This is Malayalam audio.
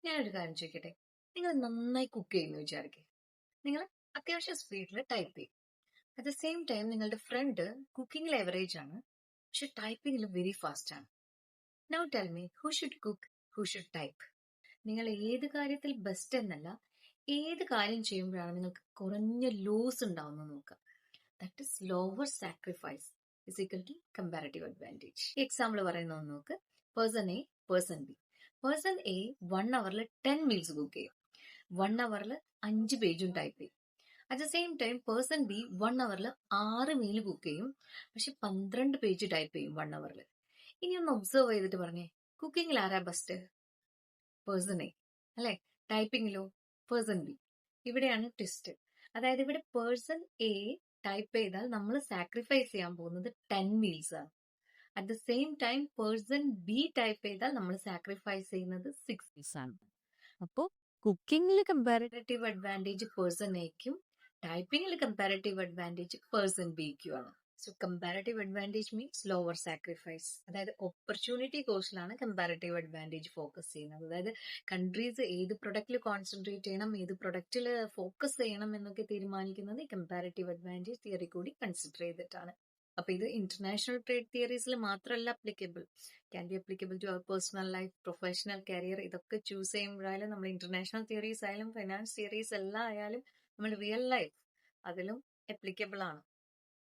ഞാനൊരു കാര്യം ചോദിക്കട്ടെ? നിങ്ങൾ നന്നായി കുക്ക് ചെയ്യുന്നു വിചാരിക്കുക. നിങ്ങൾ അത്യാവശ്യം സ്പീഡിൽ ടൈപ്പ് ചെയ്യും. അറ്റ് ദ സെയിം ടൈം നിങ്ങളുടെ ഫ്രണ്ട് കുക്കിംഗിൽ എവറേജ് ആണ്, പക്ഷെ ടൈപ്പിംഗിൽ വെരി ഫാസ്റ്റ് ആണ്. Now tell me who should cook, who should type? നിങ്ങൾ ഏത് കാര്യത്തിൽ ബെസ്റ്റ് എന്നല്ല, ഏത് കാര്യം ചെയ്യുമ്പോഴാണ് നിങ്ങൾക്ക് കുറഞ്ഞ ലോസ് ഉണ്ടാവുന്നത് നോക്കുക. That is lower sacrifice is equal to comparative advantage. ഈ എക്സാമ്പിൾ പറയുന്നത് നോക്ക്. Person A, person B. Person A 1 hour 10 meals cook ചെയ്യും, 1 hour 5 പേജും ടൈപ്പ് ചെയ്യും. At the same time person B 1 hour 6 meal cook ചെയ്യും, പക്ഷെ 12 പേജ് ടൈപ്പ് ചെയ്യും 1 hour. ഇനി ഒന്ന് ഒബ്സർവ് ചെയ്തിട്ട് പറഞ്ഞേ, കുക്കിങ്ങിൽ ആരാ ബെസ്റ്റ്? പേഴ്സൺ എ അല്ലെ? ടൈപ്പിങ്ങിലോ പേഴ്സൺ ബി. ഇവിടെയാണ് ട്വിസ്റ്റ്. അതായത് ഇവിടെ പേഴ്സൺ എ ടൈപ്പ് ചെയ്താൽ നമ്മൾ സാക്രിഫൈസ് ചെയ്യാൻ പോകുന്നത് 10 മീൽസ് ആണ്. At the same time person B type ചെയ്താൽ നമ്മൾ സാക്രിഫൈസ് ചെയ്യുന്നത് 6 മീൽസ് ആണ്. അപ്പോ കുക്കിംഗിൽ കമ്പാരിറ്റീവ് അഡ്വാൻറ്റേജ് പേഴ്സൺ എക്കും ടൈപ്പിംഗിൽ കമ്പാരിറ്റീവ് അഡ്വാൻറ്റേജ് പേഴ്സൺ ബിക്കും ആണ്. So comparative advantage means lower sacrifice. അതായത് ഓപ്പർച്യൂണിറ്റി കോസ്റ്റിലാണ് കമ്പാരിറ്റീവ് അഡ്വാൻറ്റേജ് ഫോക്കസ് ചെയ്യുന്നത്. അതായത് കൺട്രീസ് ഏത് പ്രൊഡക്റ്റിൽ കോൺസെൻട്രേറ്റ് ചെയ്യണം, ഏത് പ്രൊഡക്റ്റിൽ ഫോക്കസ് ചെയ്യണം എന്നൊക്കെ തീരുമാനിക്കുന്നത് ഈ കമ്പാരിറ്റീവ് അഡ്വാൻറ്റേജ് തിയറി കൂടി കൺസിഡർ ചെയ്തിട്ടാണ്. അപ്പൊ ഇത് ഇന്റർനാഷണൽ ട്രേഡ് തിയറീസിൽ മാത്രമല്ല applicable, can be applicable to our personal life, professional career. ഇതൊക്കെ ചൂസ് ചെയ്യുമ്പോഴായാലും നമ്മൾ ഇന്റർനാഷണൽ തിയറീസ് ആയാലും ഫൈനാൻസ് തിയറീസ് എല്ലാം ആയാലും നമ്മൾ റിയൽ ലൈഫ് അതിലും അപ്ലിക്കബിൾ ആണ്.